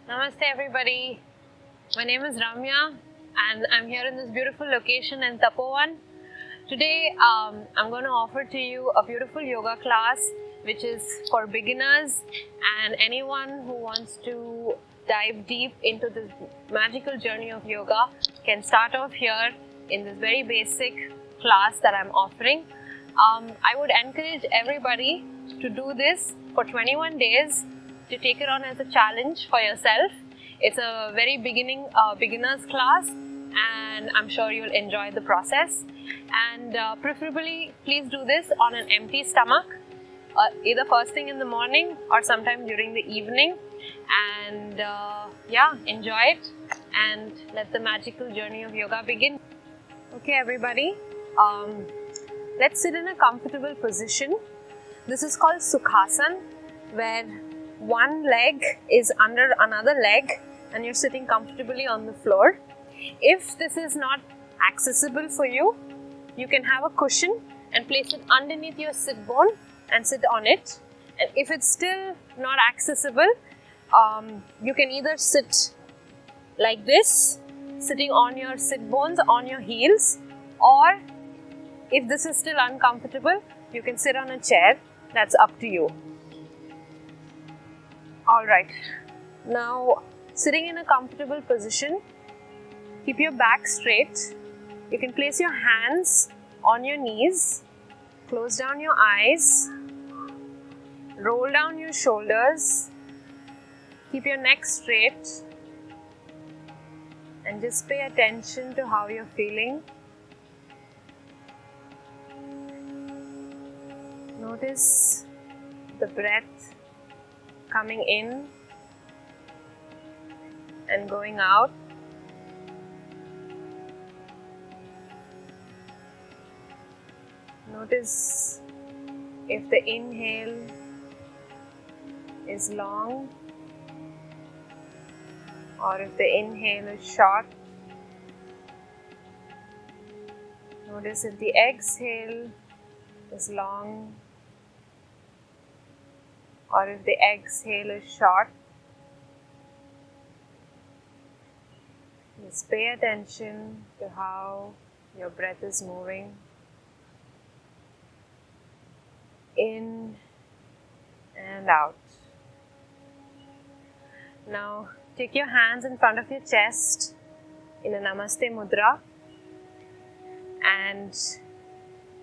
Namaste everybody. My name is Ramya and I'm here in this beautiful location in Tapovan. Today I'm going to offer to you a beautiful yoga class which is for beginners and anyone who wants to dive deep into this magical journey of yoga can start off here in this very basic class that I'm offering. I would encourage everybody to do this for 21 days, to take it on as a challenge for yourself. It's a very beginner's class and I'm sure you'll enjoy the process. And preferably, please do this on an empty stomach, either first thing in the morning or sometime during the evening. And enjoy it and let the magical journey of yoga begin. Okay, everybody, let's sit in a comfortable position. This is called Sukhasana, where one leg is under another leg and you're sitting comfortably on the floor. If this is not accessible for you, you can have a cushion and place it underneath your sit bone and sit on it. And if it's still not accessible, you can either sit like this, sitting on your sit bones on your heels, or if this is still uncomfortable, you can sit on a chair. That's up to you. Alright, now sitting in a comfortable position, keep your back straight. You can place your hands on your knees, close down your eyes, roll down your shoulders, keep your neck straight and just pay attention to how you're feeling. Notice the breath coming in and going out. Notice if the inhale is long or if the inhale is short. Notice if the exhale is long or if the exhale is short. Just pay attention to how your breath is moving in and out. Now take your hands in front of your chest in a Namaste Mudra and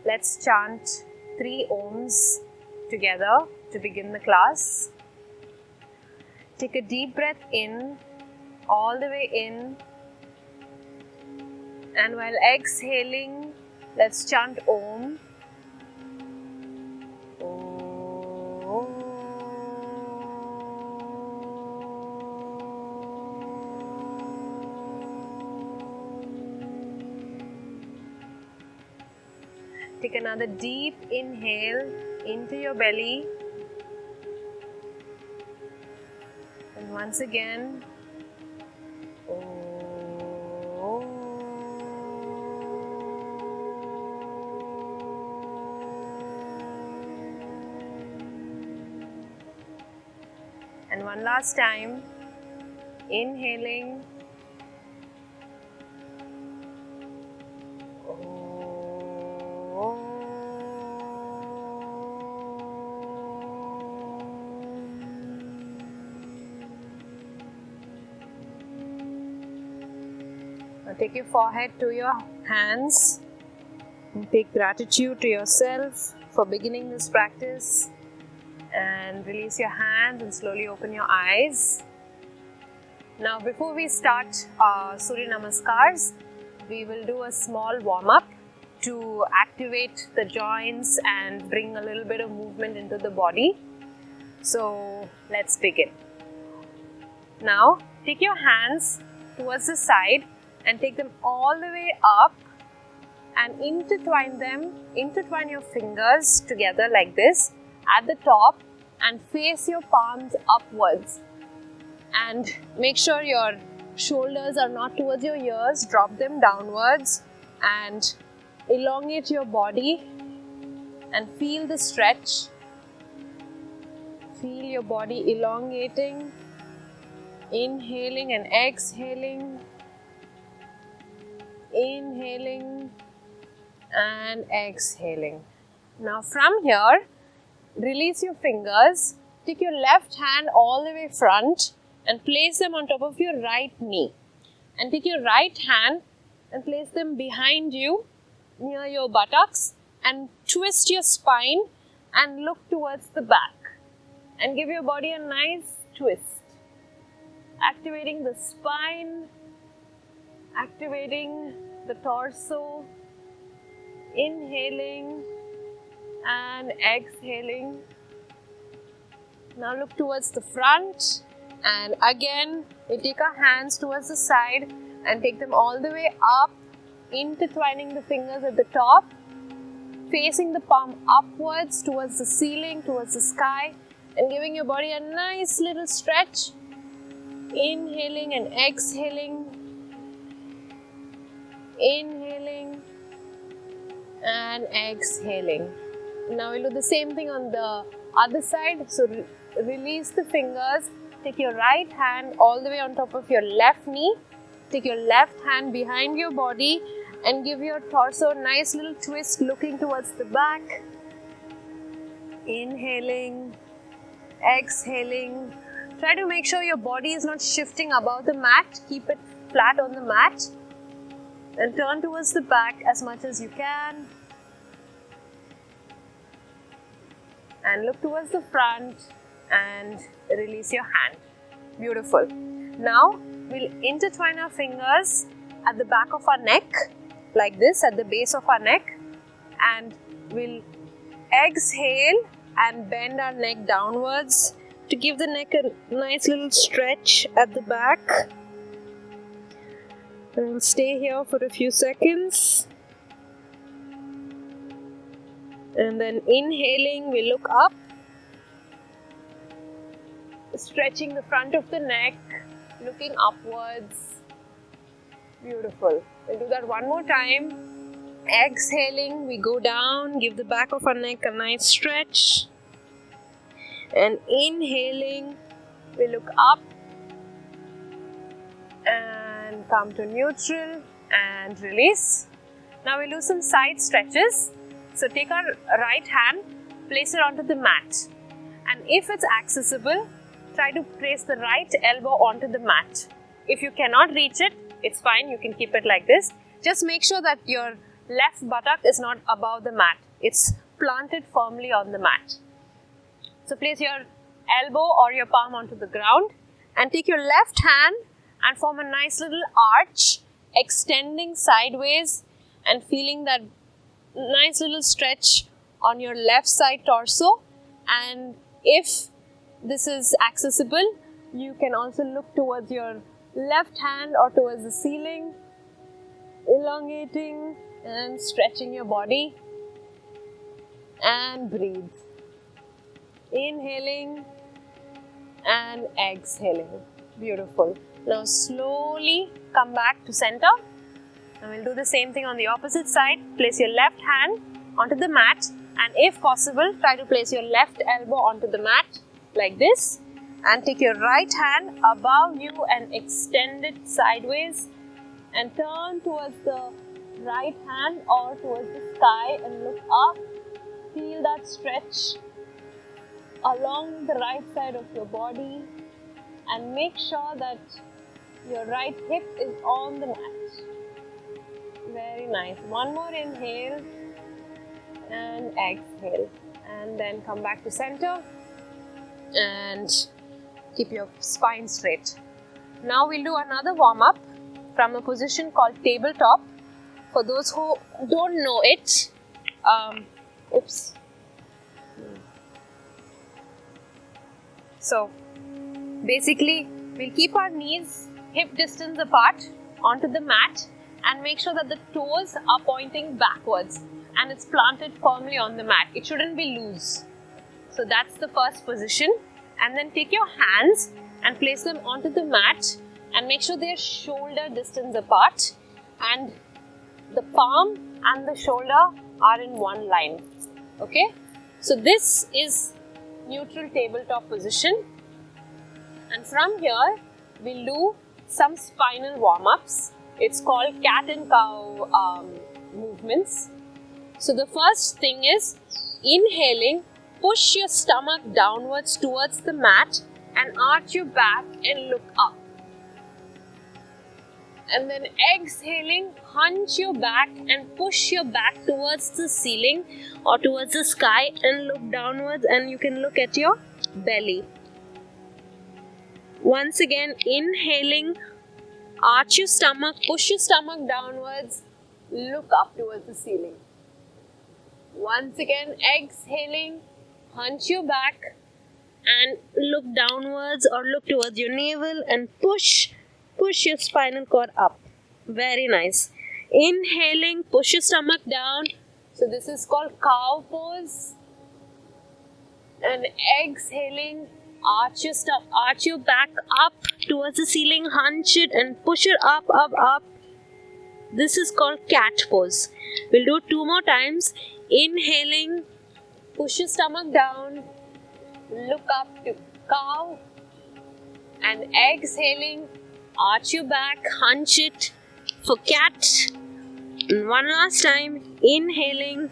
let's chant 3 Oms together to begin the class. Take a deep breath in, all the way in, and while exhaling, let's chant Om. Take another deep inhale into your belly. And once again, and one last time, inhaling. Now take your forehead to your hands and take gratitude to yourself for beginning this practice, and release your hands and slowly open your eyes. Now before we start Surya Namaskars, we will do a small warm-up to activate the joints and bring a little bit of movement into the body. So let's begin. Now take your hands towards the side and take them all the way up and intertwine your fingers together like this at the top and face your palms upwards. And make sure your shoulders are not towards your ears, drop them downwards and elongate your body and feel the stretch. Feel your body elongating Inhaling and exhaling. Inhaling and exhaling. Now from here, release your fingers. Take your left hand all the way front and place them on top of your right knee. And take your right hand and place them behind you near your buttocks and twist your spine and look towards the back. And give your body a nice twist. Activating the spine, activating the torso, inhaling and exhaling. Now look towards the front and again we take our hands towards the side and take them all the way up, intertwining the fingers at the top, facing the palm upwards towards the ceiling, towards the sky, and giving your body a nice little stretch. Inhaling and exhaling. Inhaling and exhaling. Now we'll do the same thing on the other side. So release the fingers. Take your right hand all the way on top of your left knee. Take your left hand behind your body and give your torso a nice little twist looking towards the back. Inhaling, exhaling. Try to make sure your body is not shifting above the mat. Keep it flat on the mat. And turn towards the back as much as you can. And look towards the front and release your hand. Beautiful. Now we'll intertwine our fingers at the back of our neck, like this, at the base of our neck. And we'll exhale and bend our neck downwards to give the neck a nice little stretch at the back. And we'll stay here for a few seconds. And then inhaling, we look up, stretching the front of the neck, looking upwards. Beautiful. We'll do that one more time. Exhaling, we go down, give the back of our neck a nice stretch. And inhaling, we look up and come to neutral and release. Now we'll do some side stretches. So take our right hand, place it onto the mat. And if it's accessible, try to place the right elbow onto the mat. If you cannot reach it, it's fine, you can keep it like this. Just make sure that your left buttock is not above the mat. It's planted firmly on the mat. So place your elbow or your palm onto the ground and take your left hand and form a nice little arch, extending sideways and feeling that nice little stretch on your left side torso. And if this is accessible, you can also look towards your left hand or towards the ceiling, elongating and stretching your body. And breathe. Inhaling and exhaling. Beautiful. Now slowly come back to center. And we'll do the same thing on the opposite side. Place your left hand onto the mat. And if possible, try to place your left elbow onto the mat like this. And take your right hand above you and extend it sideways. And turn towards the right hand or towards the sky and look up. Feel that stretch along the right side of your body. And make sure that your right hip is on the mat. Very nice. One more inhale and exhale. And then come back to center and keep your spine straight. Now we'll do another warm-up from a position called tabletop. For those who don't know it, So basically we'll keep our knees hip distance apart onto the mat and make sure that the toes are pointing backwards and it's planted firmly on the mat. It shouldn't be loose. So that's the first position. And then take your hands and place them onto the mat and make sure they're shoulder distance apart and the palm and the shoulder are in one line. Okay? So this is neutral tabletop position. And from here, we'll do some spinal warm-ups. It's called cat and cow movements. So the first thing is inhaling, push your stomach downwards towards the mat and arch your back and look up. And then exhaling, hunch your back and push your back towards the ceiling or towards the sky and look downwards, and you can look at your belly. Once again, inhaling, arch your stomach, push your stomach downwards, look up towards the ceiling. Once again, exhaling, hunch your back and look downwards or look towards your navel and push your spinal cord up. Very nice. Inhaling, push your stomach down. So this is called cow pose. And exhaling, arch your back up towards the ceiling, hunch it and push it up. This is called cat pose. We'll do 2 more times. Inhaling, push your stomach down, look up to cow, and exhaling, arch your back, hunch it for cat. And one last time, inhaling,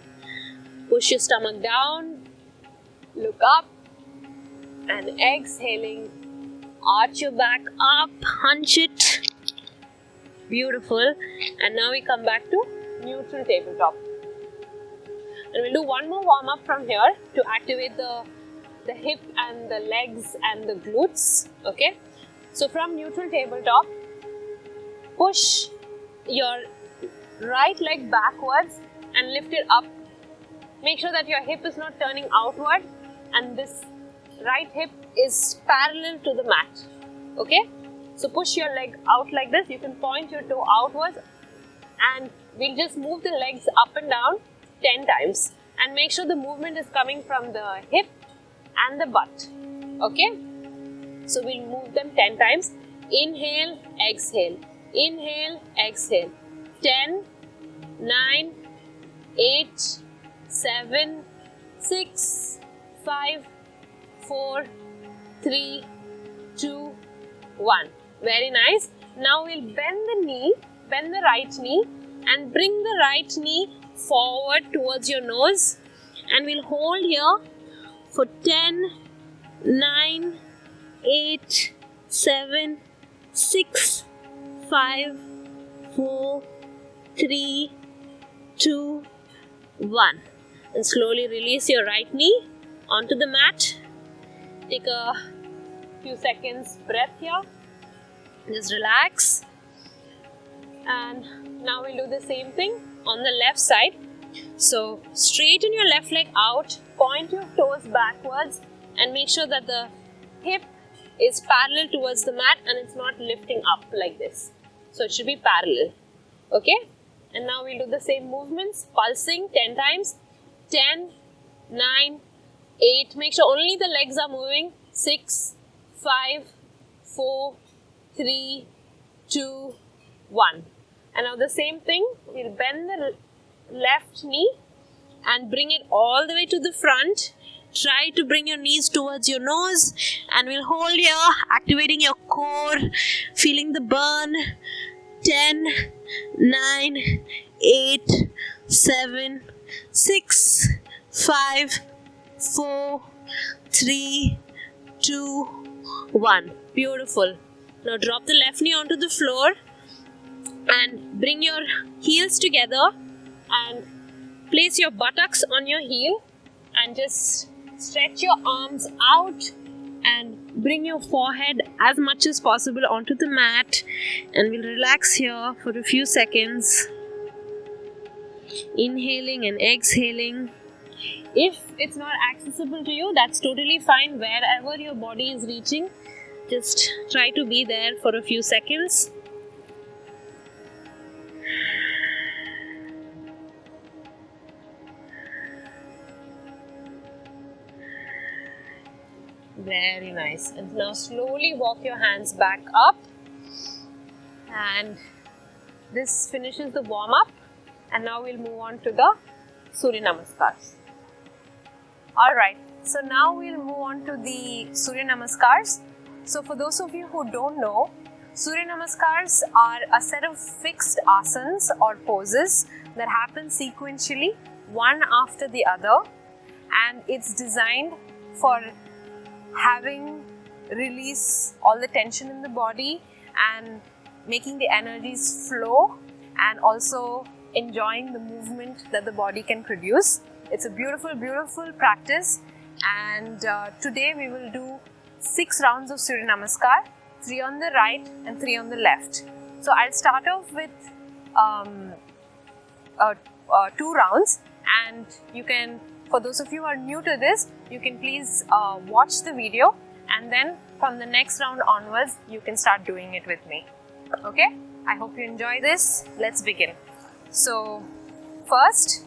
push your stomach down, look up, and exhaling, arch your back up, hunch it. Beautiful. And now we come back to neutral tabletop. And we'll do one more warm up from here to activate the hip and the legs and the glutes. Okay. So from neutral tabletop, push your right leg backwards and lift it up. Make sure that your hip is not turning outward and this right hip is parallel to the mat. Okay. So push your leg out like this. You can point your toe outwards and we'll just move the legs up and down 10 times. And make sure the movement is coming from the hip and the butt. Okay. So we'll move them 10 times. Inhale, exhale. Inhale, exhale. 10, 9, 8, 7, 6, 5, 4, 3, 2, 1. Very nice. Now we'll bend the right knee and bring the right knee forward towards your nose. And we'll hold here for 10, 9, 8, 7, 6, 5, 4, 3, 2, 1. And slowly release your right knee onto the mat. Take a few seconds breath here. Just relax. And now we'll do the same thing on the left side. So straighten your left leg out, point your toes backwards and make sure that the hip is parallel towards the mat and it's not lifting up like this. So it should be parallel. Okay? And now we'll do the same movements, pulsing 10 times. 10, 9, 8. Make sure only the legs are moving. 6, 5, 4, 3, 2, 1. And now the same thing, we'll bend the left knee and bring it all the way to the front. Try to bring your knees towards your nose and we'll hold here, activating your core, feeling the burn. 10, 9, 8, 7, 6, 5, 4, 3, 2, 1. Beautiful. Now drop the left knee onto the floor and bring your heels together and place your buttocks on your heel and just stretch your arms out and bring your forehead as much as possible onto the mat, and we'll relax here for a few seconds, inhaling and exhaling. If it's not accessible to you, that's totally fine. Wherever your body is reaching, just try to be there for a few seconds. Very nice. And now slowly walk your hands back up. And this finishes the warm up. And now we'll move on to the Surya Namaskars. Alright, so now we'll move on to the Surya Namaskars. So for those of you who don't know, Surya Namaskars are a set of fixed asanas or poses that happen sequentially, one after the other, and it's designed for having release all the tension in the body and making the energies flow, and also enjoying the movement that the body can produce. It's a beautiful, beautiful practice, and today we will do 6 rounds of Surya Namaskar, 3 on the right and 3 on the left. So I'll start off with 2 rounds, and you can, for those of you who are new to this, you can please watch the video, and then from the next round onwards you can start doing it with me. Okay, I hope you enjoy this. Let's begin. So first,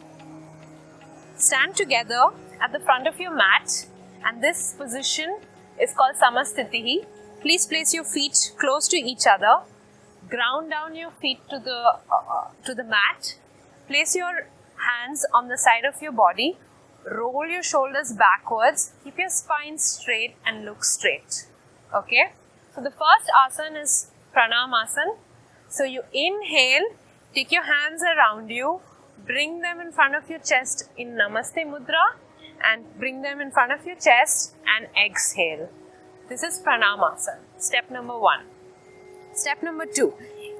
stand together at the front of your mat, and this position is called Samastitihi. Please place your feet close to each other. Ground down your feet to the mat. Place your hands on the side of your body. Roll your shoulders backwards. Keep your spine straight and look straight. Okay. So the first asana is Pranamasana. So you inhale, take your hands around you, bring them in front of your chest in Namaste Mudra, and bring them in front of your chest and exhale. This is Pranamasana, step number 1. Step number 2,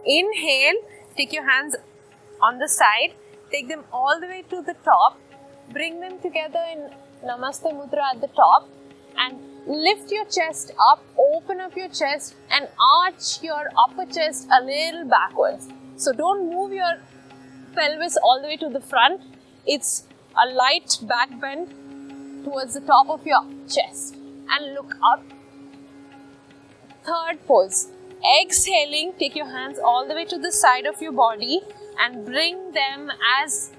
inhale, take your hands on the side, take them all the way to the top, bring them together in Namaste Mudra at the top, and lift your chest up, open up your chest and arch your upper chest a little backwards. So don't move your pelvis all the way to the front. It's a light back bend towards the top of your chest, and look up. Third pose, exhaling, take your hands all the way to the side of your body and bring them as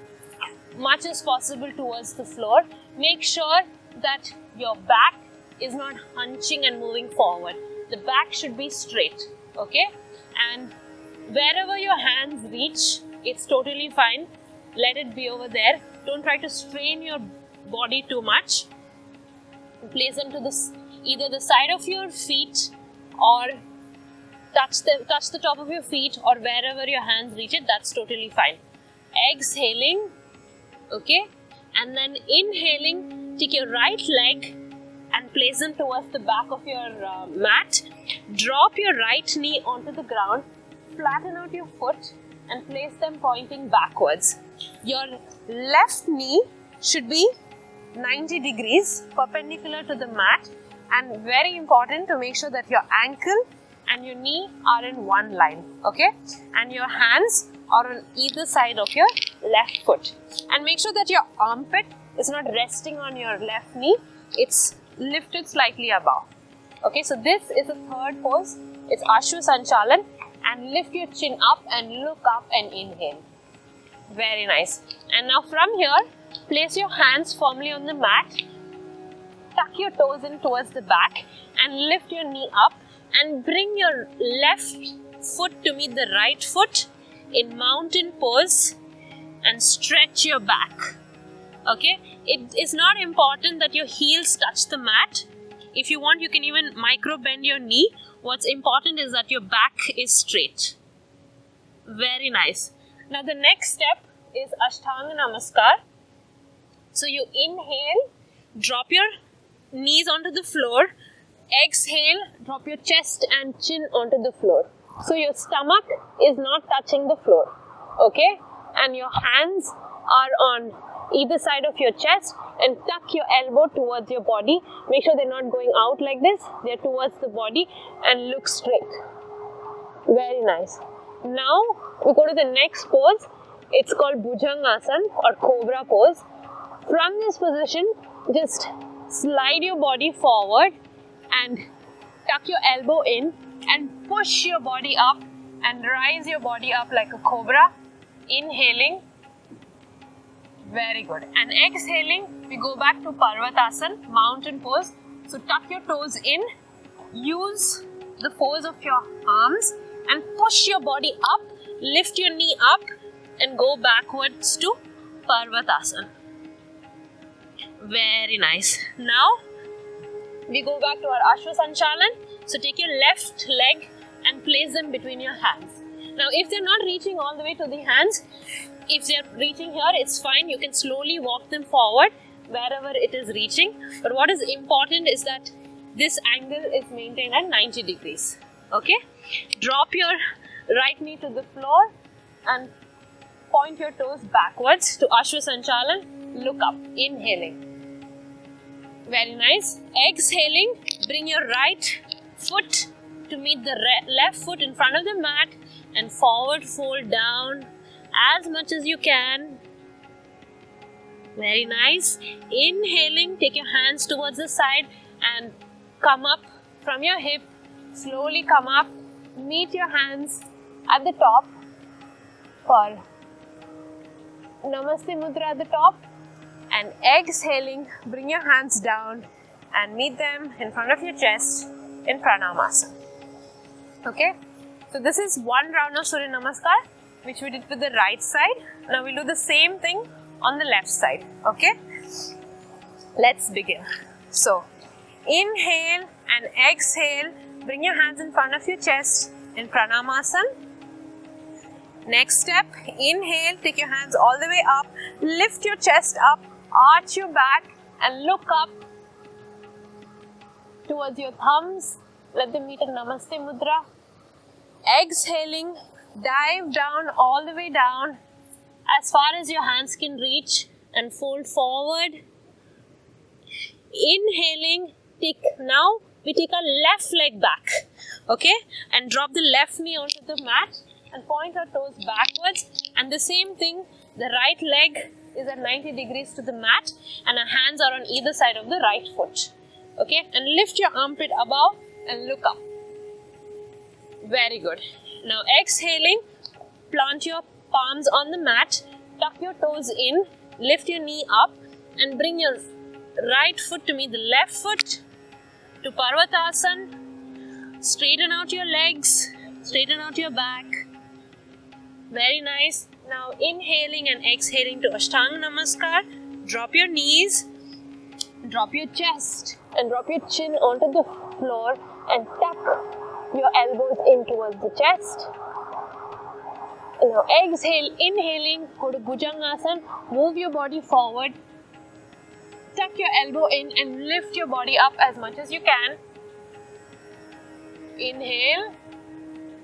much as possible towards the floor. Make sure that your back is not hunching and moving forward. The back should be straight, okay? And wherever your hands reach, it's totally fine. Let it be over there. Don't try to strain your body too much. Place them to either the side of your feet, or touch the top of your feet, or wherever your hands reach it. That's totally fine. Exhaling, okay, and then inhaling, take your right leg and place them towards the back of your mat. Drop your right knee onto the ground, flatten out your foot and place them pointing backwards. Your left knee should be 90 degrees perpendicular to the mat, and very important to make sure that your ankle and your knee are in one line, okay? And your hands are on either side of your left foot. And make sure that your armpit is not resting on your left knee, it's lifted slightly above. Okay, so this is the third pose. It's Ashwa Sanchalan, and lift your chin up and look up and inhale. Very nice. And now from here, place your hands firmly on the mat, tuck your toes in towards the back and lift your knee up and bring your left foot to meet the right foot in mountain pose and stretch your back. Okay, it is not important that your heels touch the mat. If you want, you can even micro bend your knee. What's important is that your back is straight. Very nice. Now the next step is Ashtanga Namaskar. So you inhale, drop your knees onto the floor. Exhale, drop your chest and chin onto the floor. So your stomach is not touching the floor. Okay, and your hands are on either side of your chest, and tuck your elbow towards your body. Make sure they're not going out like this, they're towards the body, and look straight. Very nice. Now we go to the next pose. It's called Bhujangasana or Cobra pose. From this position, just slide your body forward and tuck your elbow in and push your body up and rise your body up like a cobra. Inhaling. Very good. And exhaling, we go back to Parvatasana, mountain pose. So tuck your toes in, use the force of your arms and push your body up, lift your knee up and go backwards to Parvatasana. Very nice. Now we go back to our Shavasana. So take your left leg and place them between your hands. Now if they're not reaching all the way to the hands, if they're reaching here, it's fine. You can slowly walk them forward wherever it is reaching. But what is important is that this angle is maintained at 90 degrees. Okay? Drop your right knee to the floor and point your toes backwards to Shavasana. Look up. Inhaling. Very nice. Exhaling. Bring your right foot to meet the left foot in front of the mat and forward fold down as much as you can. Very nice. Inhaling, take your hands towards the side and come up from your hip. Slowly come up. Meet your hands at the top for Namaste Mudra at the top. And exhaling, bring your hands down and meet them in front of your chest in Pranamasana. Okay? So this is one round of Surya Namaskar which we did with the right side. Now we'll do the same thing on the left side. Okay? Let's begin. So, inhale and exhale. Bring your hands in front of your chest in Pranamasana. Next step, inhale, take your hands all the way up. Lift your chest up, arch your back and look up towards your thumbs. Let them meet at Namaste Mudra. Exhaling, dive down all the way down as far as your hands can reach and fold forward. Inhaling, now we take our left leg back, okay, and drop the left knee onto the mat and point our toes backwards, and the same thing, the right leg is at 90 degrees to the mat and our hands are on either side of the right foot, okay, and lift your armpit above and look up. Very good. Now exhaling, plant your palms on the mat, tuck your toes in, lift your knee up and bring your right foot to meet the left foot to Parvatasana. Straighten out your legs, straighten out your back. Very nice. Now inhaling and exhaling to Ashtanga Namaskar. Drop your knees, drop your chest and drop your chin onto the floor and tuck your elbows in towards the chest. Now exhale, inhaling, go to Bhujangasana, move your body forward, tuck your elbow in and lift your body up as much as you can. Inhale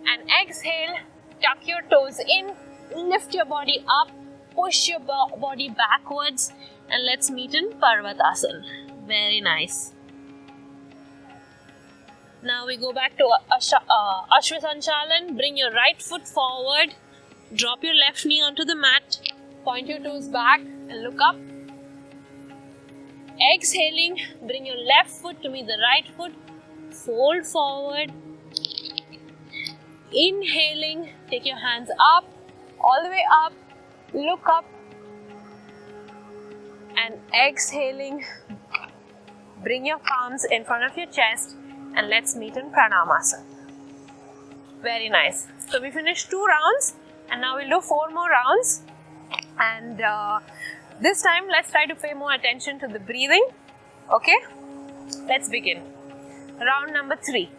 and exhale, tuck your toes in, lift your body up, push your body backwards and let's meet in Parvatasana. Very nice. Now we go back to Ashwasanchalan. Bring your right foot forward, drop your left knee onto the mat, point your toes back and look up. Exhaling, bring your left foot to meet the right foot, fold forward. Inhaling, take your hands up, all the way up, look up. And exhaling, bring your palms in front of your chest and let's meet in Pranamasana. Very nice. So we finished 2 rounds and now we'll do 4 more rounds. And this time let's try to pay more attention to the breathing. Okay? Let's begin. Round number 3.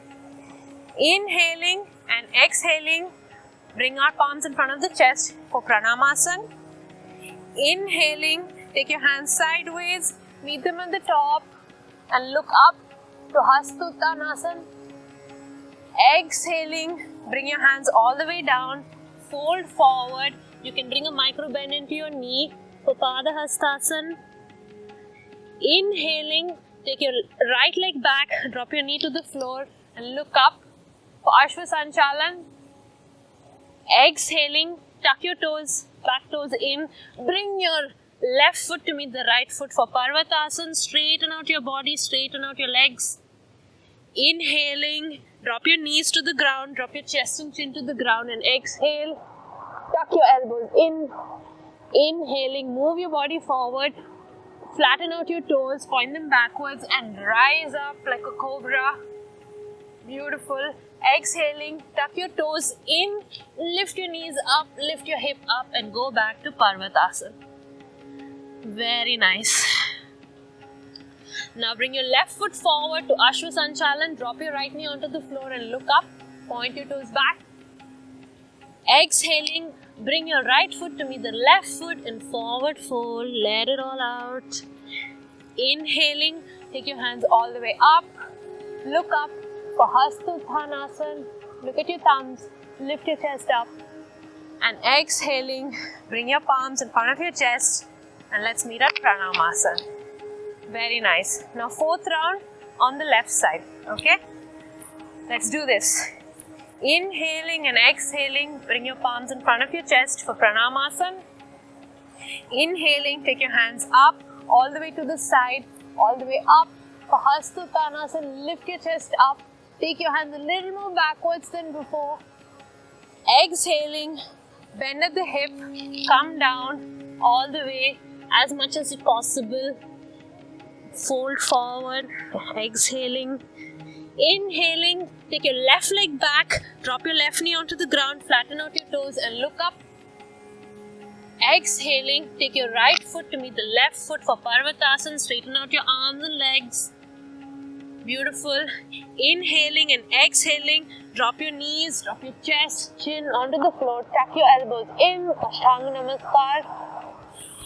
Inhaling and exhaling. Bring our palms in front of the chest for Pranamasana. Inhaling, take your hands sideways, meet them at the top and look up to Hastuttanasana. Exhaling, bring your hands all the way down, fold forward. You can bring a micro bend into your knee for Padahastasana. Inhaling, take your right leg back, drop your knee to the floor and look up for Ashwasanchalan. Exhaling, tuck your toes, back toes in, bring your left foot to meet the right foot for Parvatasana. Straighten out your body, straighten out your legs. Inhaling, drop your knees to the ground, drop your chest and chin to the ground and exhale. Tuck your elbows in. Inhaling, move your body forward, flatten out your toes, point them backwards and rise up like a cobra. Beautiful. Exhaling, tuck your toes in, lift your knees up, lift your hip up and go back to Parvatasana. Very nice. Now bring your left foot forward to Shavasana. Drop your right knee onto the floor and look up. Point your toes back. Exhaling, bring your right foot to meet the left foot and forward fold. Let it all out. Inhaling, take your hands all the way up. Look up for Hatha. Look at your thumbs. Lift your chest up. And exhaling, bring your palms in front of your chest. And let's meet at Pranamasana. Very nice. Now fourth round on the left side. Okay? Let's do this. Inhaling and exhaling, bring your palms in front of your chest for Pranamasana. Inhaling, take your hands up, all the way to the side, all the way up. For Hatha, lift your chest up. Take your hands a little more backwards than before. Exhaling, bend at the hip, come down all the way as much as possible. Fold forward, exhaling. Inhaling, take your left leg back, drop your left knee onto the ground, flatten out your toes and look up. Exhaling, take your right foot to meet the left foot for Parvatasana, straighten out your arms and legs. Beautiful. Inhaling and exhaling, drop your knees, drop your chest, chin onto the floor, tuck your elbows in, Surya Namaskar.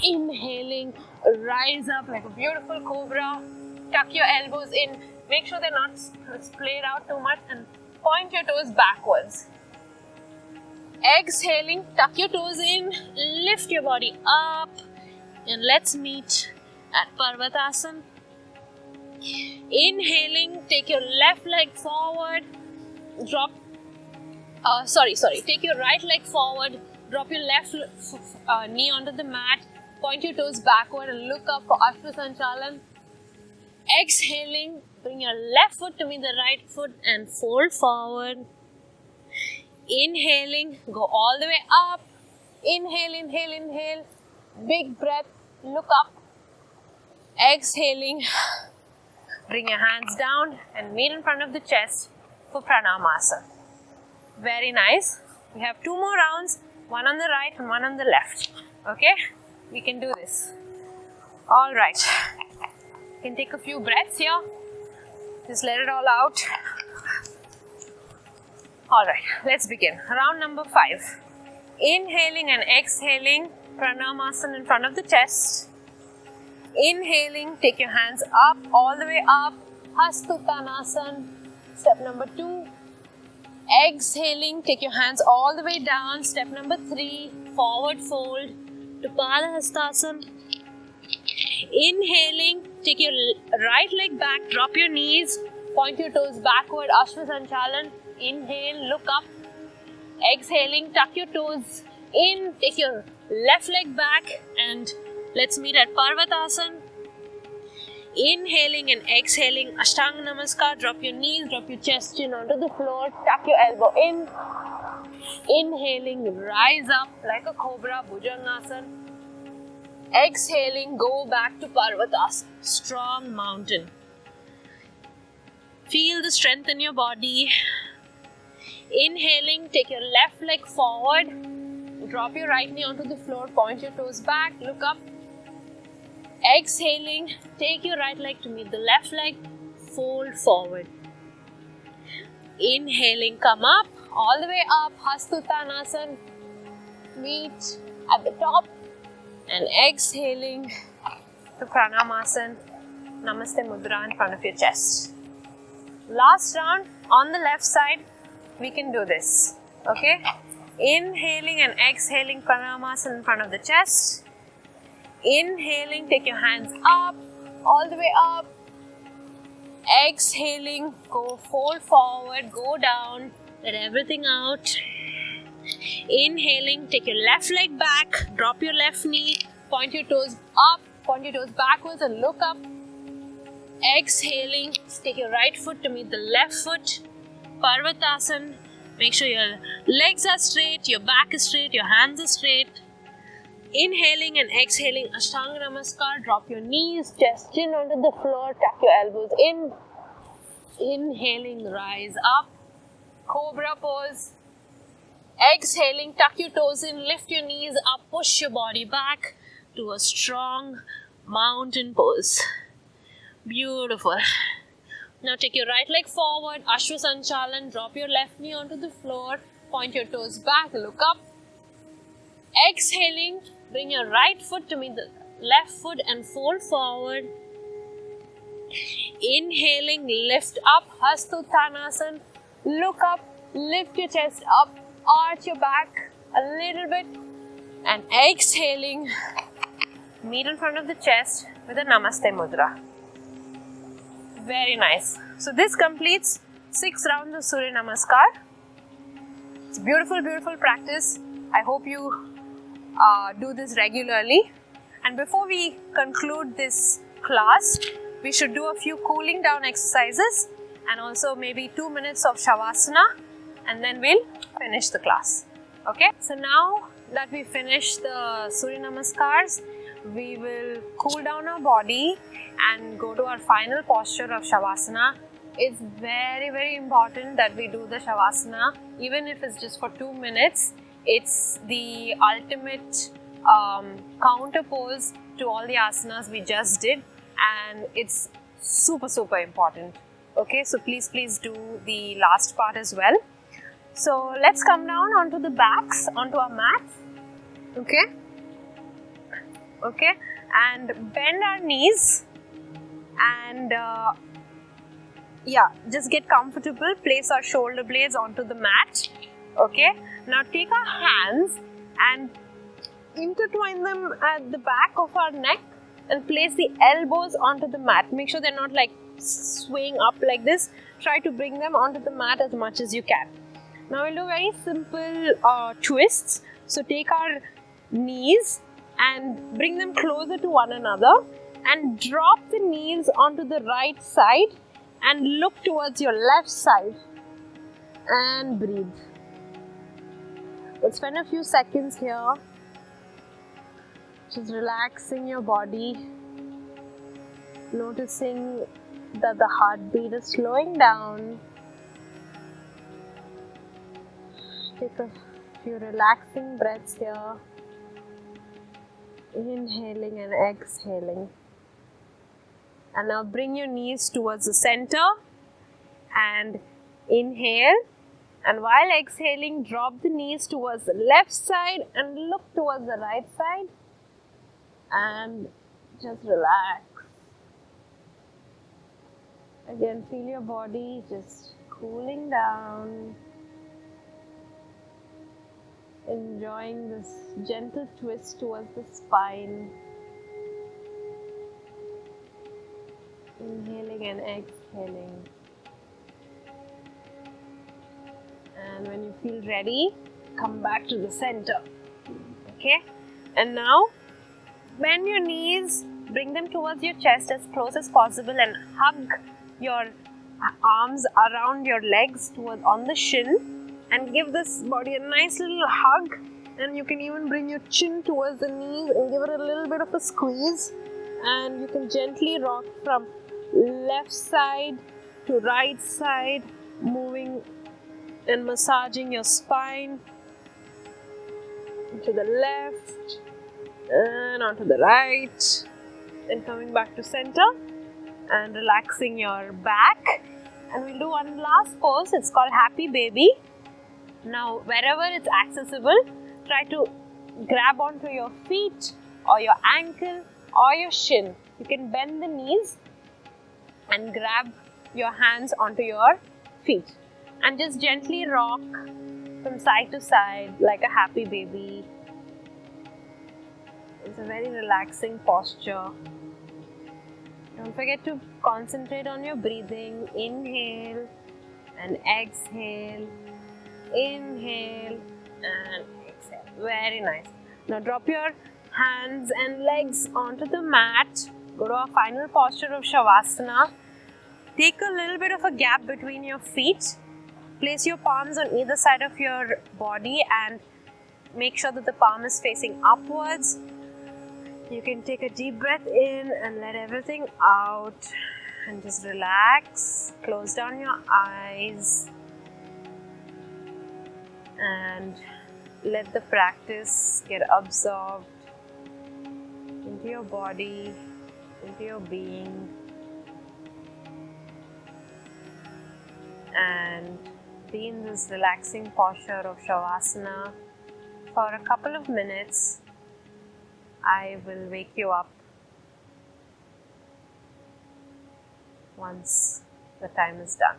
Inhaling, rise up like a beautiful cobra, tuck your elbows in. Make sure they're not splayed out too much and point your toes backwards. Exhaling, tuck your toes in, lift your body up and let's meet at Parvatasana. Inhaling, take your left leg forward, take your right leg forward, drop your left knee onto the mat, point your toes backward and look up for Shavasana. Exhaling, bring your left foot to meet the right foot and fold forward. Inhaling, go all the way up. Inhale, inhale, inhale. Big breath, look up. Exhaling, bring your hands down and meet in front of the chest for Pranamasana. Very nice. We have two more rounds, one on the right and one on the left. Okay? We can do this. Alright. You can take a few breaths here. Just let it all out. Alright, let's begin. Round number 5. Inhaling and exhaling, Pranamasana in front of the chest. Inhaling, take your hands up, all the way up, Hatha. Step number 2. Exhaling, take your hands all the way down. Step number 3, forward fold to Padahastasana. Inhaling, take your right leg back, drop your knees, point your toes backward, Shavasana. Inhale, look up. Exhaling, tuck your toes in, take your left leg back and let's meet at Parvatasana. Inhaling and exhaling, Surya Namaskar, drop your knees, drop your chest chin onto the floor, tuck your elbow in. Inhaling, rise up like a cobra, Bhujangasana. Exhaling, go back to Parvatasana, strong mountain. Feel the strength in your body. Inhaling, take your left leg forward, drop your right knee onto the floor, point your toes back, look up. Exhaling, take your right leg to meet the left leg, fold forward. Inhaling, come up, all the way up, Hatha, meet at the top. And exhaling to Pranamasana, Namaste Mudra in front of your chest. Last round on the left side, we can do this. Okay? Inhaling and exhaling, Pranamasana in front of the chest. Inhaling, take your hands up, all the way up. Exhaling, go fold forward, go down, let everything out. Inhaling, take your left leg back, drop your left knee, point your toes up, point your toes backwards and look up. Exhaling, take your right foot to meet the left foot, Parvatasana. Make sure your legs are straight, your back is straight, your hands are straight. Inhaling and exhaling, Surya Namaskar, drop your knees, chest chin onto the floor, tuck your elbows in. Inhaling, rise up, Cobra pose. Exhaling, tuck your toes in, lift your knees up, push your body back to a strong mountain pose. Beautiful. Now take your right leg forward, Ashwa Sanchalan, drop your left knee onto the floor, point your toes back, look up. Exhaling, bring your right foot to meet the left foot and fold forward. Inhaling, lift up, Hastuttanasana, look up, lift your chest up, arch your back a little bit, and exhaling, meet in front of the chest with a Namaste Mudra. Very nice. So this completes 6 rounds of Surya Namaskar. It's a beautiful, beautiful practice. I hope you do this regularly. And before we conclude this class, we should do a few cooling down exercises and also maybe 2 minutes of Shavasana, and then we'll finish the class. Okay? So now that we finished the Surya Namaskars, we will cool down our body and go to our final posture of Shavasana. It's very, very important that we do the Shavasana, even if it's just for 2 minutes. It's the ultimate counter pose to all the asanas we just did, and it's super, super important. Okay, so please do the last part as well. So let's come down onto the backs, onto our mats. Okay, and bend our knees and just get comfortable. Place our shoulder blades onto the mat. Okay, now take our hands and intertwine them at the back of our neck and place the elbows onto the mat. Make sure they're not like swaying up like this. Try to bring them onto the mat as much as you can. Now we'll do very simple twists. So take our knees and bring them closer to one another and drop the knees onto the right side and look towards your left side and breathe. We'll spend a few seconds here just relaxing your body, noticing that the heartbeat is slowing down. Take a few relaxing breaths here. Inhaling and exhaling. And now bring your knees towards the center and inhale. And while exhaling, drop the knees towards the left side and look towards the right side. And just relax. Again, feel your body just cooling down. Enjoying this gentle twist towards the spine. Inhaling and exhaling. And when you feel ready, come back to the center. Okay? And now, bend your knees, bring them towards your chest as close as possible and hug your arms around your legs towards on the shin. And give this body a nice little hug, and you can even bring your chin towards the knees and give it a little bit of a squeeze, and you can gently rock from left side to right side, moving and massaging your spine to the left and onto the right, and coming back to center and relaxing your back. And we'll do one last pose. It's called Happy Baby. Now, wherever it's accessible, try to grab onto your feet or your ankle or your shin. You can bend the knees and grab your hands onto your feet and just gently rock from side to side like a happy baby. It's a very relaxing posture. Don't forget to concentrate on your breathing. Inhale and exhale. Inhale and exhale. Very nice. Now drop your hands and legs onto the mat. Go to our final posture of Shavasana. Take a little bit of a gap between your feet. Place your palms on either side of your body and make sure that the palm is facing upwards. You can take a deep breath in and let everything out. And just relax. Close down your eyes. And let the practice get absorbed into your body, into your being. and be in this relaxing posture of Shavasana for a couple of minutes. I will wake you up once the time is done.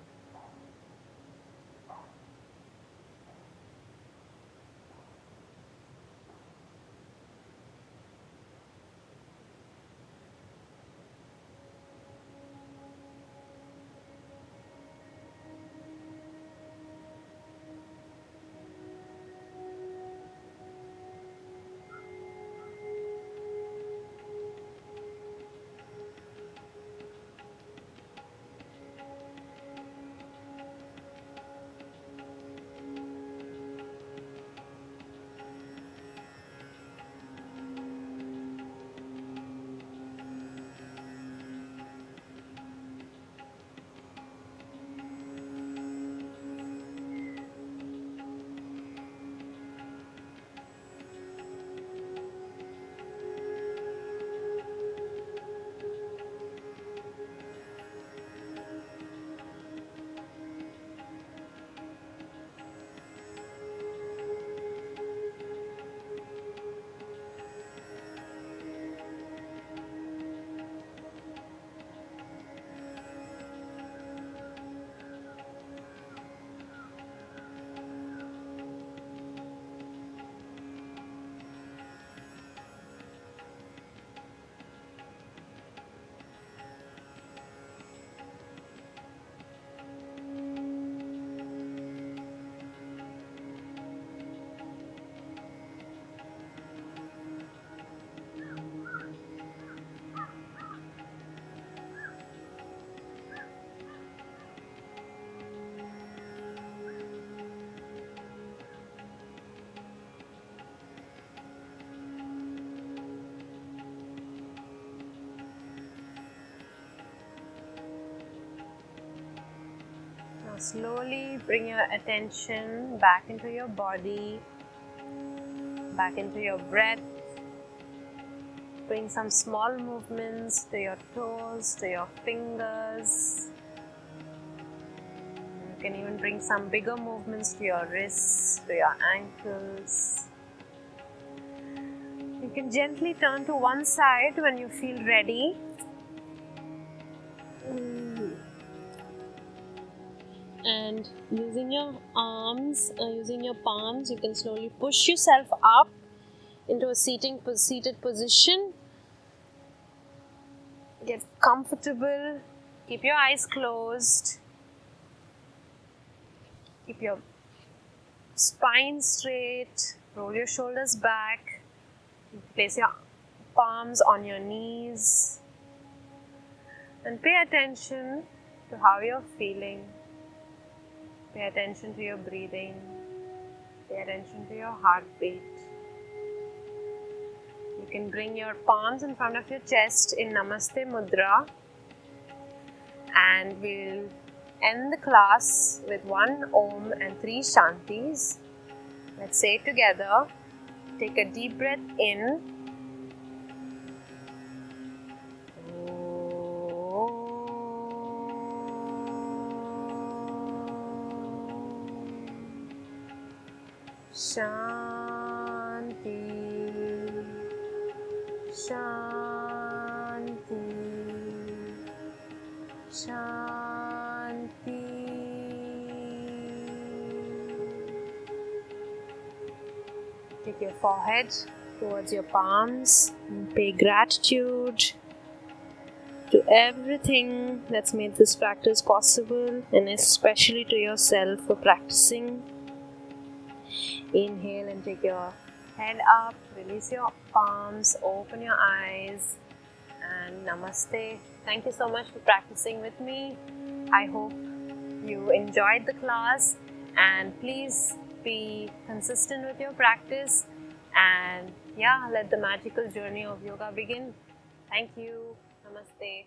Now slowly bring your attention back into your body, back into your breath. Bring some small movements to your toes, to your fingers. You can even bring some bigger movements to your wrists, to your ankles. You can gently turn to one side when you feel ready. And using your arms, using your palms, you can slowly push yourself up into a seated position. Get comfortable. Keep your eyes closed. Keep your spine straight. Roll your shoulders back. Place your palms on your knees. And pay attention to how you're feeling. Pay attention to your breathing. Pay attention to your heartbeat. You can bring your palms in front of your chest in Namaste Mudra. And we'll end the class with 1 Om and 3 Shantis. Let's say it together. Take a deep breath in. Shanti, Shanti, Shanti. Take your forehead towards your palms and pay gratitude to everything that's made this practice possible, and especially to yourself for practicing. Inhale and take your head up, release your palms, open your eyes, and Namaste. Thank you so much for practicing with me. I hope you enjoyed the class, and please be consistent with your practice, and let the magical journey of yoga begin. Thank you. Namaste.